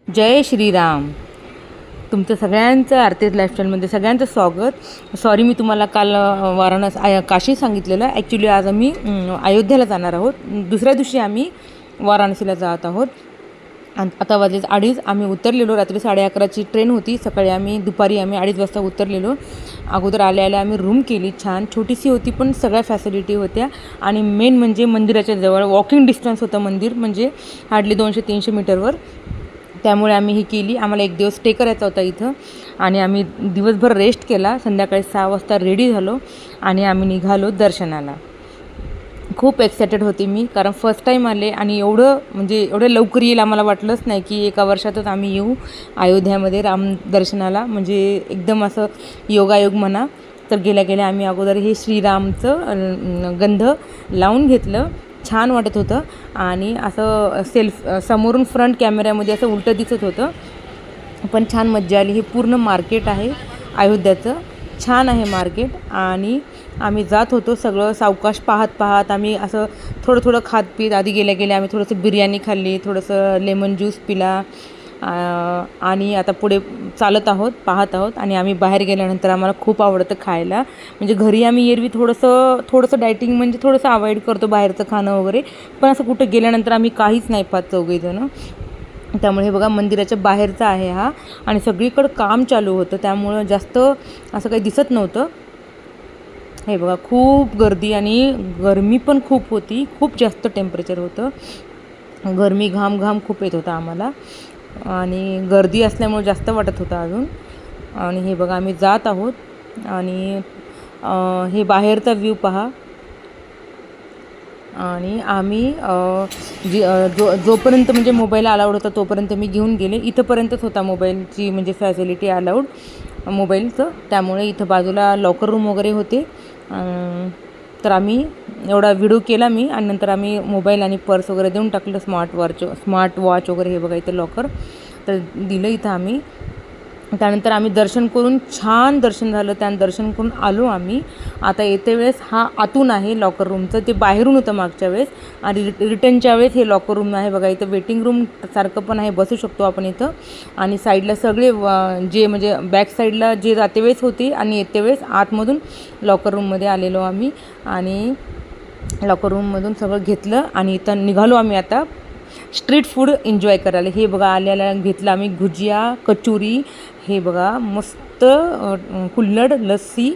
जय श्रीराम. तुमचं सगळ्यांचं आरतीज लाईफस्टाईलमध्ये सगळ्यांचं स्वागत. सॉरी मी तुम्हाला काल काशी सांगितलेलं. ॲक्च्युली आज आम्ही अयोध्येला जाणार आहोत. दुसऱ्या दिवशी आम्ही वाराणसीला जात आहोत. आणि आता वाजले 2:30. आम्ही उतरलेलो. रात्री 11:30ची ट्रेन होती. सकाळी दुपारी आम्ही 2:30 वाजता उतरलेलो. अगोदर आल्या आम्ही रूम केली. छान छोटीशी होती पण सगळ्या फॅसिलिटी होत्या. आणि मेन म्हणजे मंदिराच्या जवळ वॉकिंग डिस्टन्स होतं मंदिर, म्हणजे हार्डली 200-300 मीटरवर. त्यामुळे आम्ही ही केली. आम्हाला एक दिवस स्टे करायचा होता इथं आणि आम्ही दिवसभर रेस्ट केला. संध्याकाळी 6 वाजता रेडी झालो आणि आम्ही निघालो दर्शनाला. खूप एक्सायटेड होते मी, कारण फर्स्ट टाईम आले आणि एवढं लवकर येईल आम्हाला वाटलंच नाही की एका वर्षातच आम्ही येऊ अयोध्यामध्ये राम दर्शनाला. म्हणजे एकदम असं योगायोग म्हणा. तर गेल्या आम्ही अगोदर हे श्रीरामचं गंध लावून घेतलं. छान वाटत होतं आणि असं समोरून फ्रंट कॅमेऱ्यामध्ये असं उलटं दिसत होतं, पण छान मज्जा आली. हे पूर्ण मार्केट आहे अयोध्याचं. छान आहे मार्केट. आणि आम्ही जात होतो सगळं सावकाश पाहत आम्ही असं थोडं खात पीत. आधी गेल्या आम्ही थोडंसं बिर्याणी खाल्ली, थोडंसं लेमन ज्यूस पिला आणि आता पुढे पाहत आहोत. आणि आम्ही बाहेर गेल्यानंतर आम्हाला खूप आवडतं खायला. म्हणजे घरी आम्ही एरवी थोडंसं डायटिंग म्हणजे थोडंसं अवॉइड करतो बाहेरचं खाणं वगैरे, पण असं कुठं गेल्यानंतर आम्ही काहीच नाही पाहत चौघीजणं. त्यामुळे हे बघा मंदिराच्या बाहेरचा आहे हा. आणि सगळीकडं काम चालू होतं, त्यामुळं जास्त असं काही दिसत नव्हतं. हे बघा खूप गर्दी आणि गरमी पण खूप होती. खूप जास्त टेम्परेचर होतं. गरमी घाम खूप येत होता आम्हाला आणि गर्दी असल्यामुळे जास्त वाटत होतं अजून. आणि हे बघा आम्ही जात आहोत आणि हे बाहेरचा व्ह्यू पहा. आणि आम्ही जोपर्यंत म्हणजे मोबाईल अलाउड होता तोपर्यंत मी घेऊन गेले. इथंपर्यंतच होता मोबाईलची म्हणजे फॅसिलिटी अलाउड मोबाईलचं. त्यामुळे इथं बाजूला लॉकर रूम वगैरे होते. तर आम्ही एवढा व्हिडिओ केला मी आणि नंतर आम्ही मोबाईल आणि पर्स वगैरे देऊन टाकलं. स्मार्ट वॉच वगैरे हे बघा इथं लॉकर तर दिलं इथं आम्ही. त्यानंतर आम्ही छान दर्शन झालं. दर्शन करून आलो आम्ही. आता येते वेळेस हा आतून आहे लॉकर रूमचं, ते बाहेरून होतं मागच्या वेळेस. आणि रिटर्नच्या वेळेस हे लॉकर रूम आहे बघा. इथं वेटिंग रूम सारखं पण आहे, बसू शकतो आपण इथं. आणि साईडला सगळे जे म्हणजे बॅक साईडला जे जाते वेळेस होती आणि येते वेळेस आतमधून लॉकर रूममध्ये आलेलो आम्ही. आणि लॉकर रूममधून सगळं घेतलं आणि इथं निघालो आम्ही आता स्ट्रीट फूड एन्जॉय करायला. हे बघा आल्याला घेतलं आम्ही भुजिया, कचोरी. हे बघा मस्त कुल्हड, लस्सी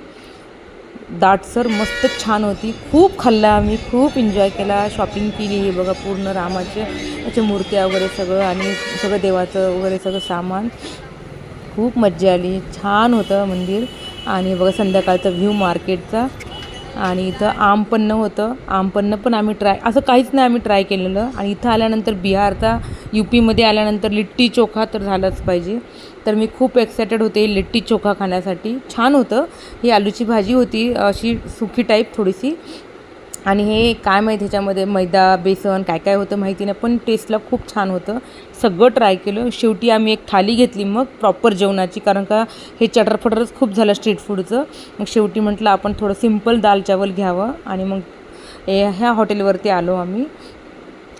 दाटसर मस्त छान होती. खूप खाल्लं आम्ही, खूप एन्जॉय केला, शॉपिंग केली. हे बघा पूर्ण रामाच्या मूर्त्या वगैरे सगळं आणि सगळं देवाचं वगैरे सगळं सामान. खूप मज्जा आली. छान होतं मंदिर. आणि बघा संध्याकाळचा व्ह्यू मार्केटचा. आणि इथं आमपन्न होतं. आमपन्न पण आम्ही असं काहीच नाही आम्ही ट्राय केलेलं. आणि इथं आल्यानंतर बिहारचा UPमध्ये आल्यानंतर लिट्टी चोखा तर झालंच पाहिजे. तर मी खूप एक्सायटेड होते लिट्टी चोखा खाण्यासाठी. छान होतं. ही आलूची भाजी होती अशी सुकी टाईप थोडीशी. आणि हे काय माहीत ह्याच्यामध्ये मैदा बेसन काय होतं माहिती नाही, पण टेस्टला खूप छान होतं. सगळं ट्राय केलं. शेवटी आम्ही एक थाली घेतली मग प्रॉपर जेवणाची, कारण का हे चटरफटरच खूप झालं स्ट्रीट फूडचं. मग शेवटी म्हटलं आपण थोडं सिम्पल दाल चावल घ्यावं. आणि मग ह्या हॉटेलवरती आलो आम्ही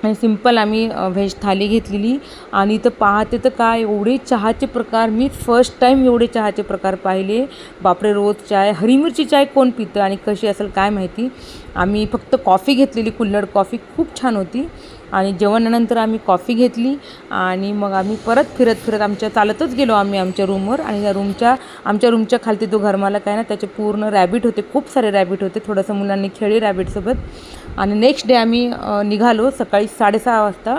आणि सिम्पल आम्ही व्हेज थाली घेतलेली. आणि इथं पाहते तर काय एवढे चहाचे प्रकार. मी फर्स्ट टाईम एवढे चहाचे प्रकार पाहिले. बापरे, रोज चाय, हरी मिरची चाय कोण पितं आणि कशी असेल काय माहिती. आम्ही फक्त कॉफी घेतलेली, कुल्हड कॉफी खूप छान होती. आणि जेवणानंतर आम्ही कॉफी घेतली आणि मग आम्ही परत फिरत चालतच गेलो आम्ही आमच्या रूमवर. आणि आमच्या रूमच्या खालती तो घरमालक आहे ना, त्याचे पूर्ण रॅबिट होते, खूप सारे रॅबिट होते. थोडंसं मुलांनी खेळली रॅबिटसोबत. आणि नेक्स्ट डे आम्ही निघालो सकाळी 6:30 वाजता.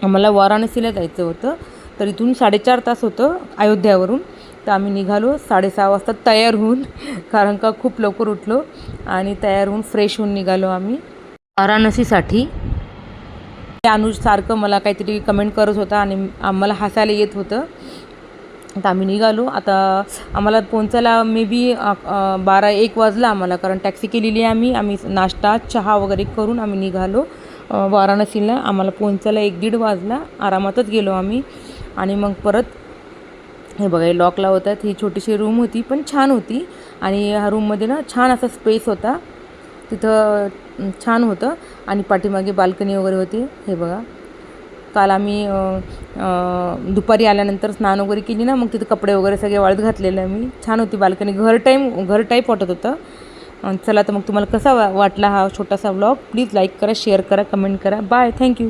आम्हाला वाराणसीला जायचं होतं. तर इथून 4.5 तास होतं अयोध्यावरून. तर आम्ही निघालो 6:30 वाजता तयार होऊन, कारण का खूप लवकर उठलो. आणि तयार होऊन फ्रेश होऊन निघालो आम्ही वाराणसीसाठी. अनुज सारखं मला काहीतरी कमेंट करत होता आणि आम्हाला हसायला येत होतं. तर आम्ही निघालो. आता आम्हाला पोहोचायला मे बी 12-1 वाजला आम्हाला, कारण टॅक्सी केलेली आहे आम्ही नाश्ता चहा वगैरे करून आम्ही निघालो वाराणसीला. आम्हाला पोहोचायला 1-1.5 वाजला. आरामातच गेलो आम्ही. आणि मग परत हे बघा हे लॉक लावतात. ही छोटीशी रूम होती पण छान होती. आणि ह्या रूममध्ये ना छान असा स्पेस होता तिथं, छान होतं. आणि पाठीमागे बाल्कनी वगैरे होती. हे बघा काल आम्ही दुपारी आल्यानंतर स्नान वगैरे केली ना, मग तिथे कपडे वगैरे सगळे वाळत घातलेले मी. छान होती बाल्कनी, घर टाईप वाटत होतं. चला तर मग तुम्हाला कसा वाटला हा छोटासा व्लॉग, प्लीज लाईक करा, शेअर करा, कमेंट करा. Bye, thank you.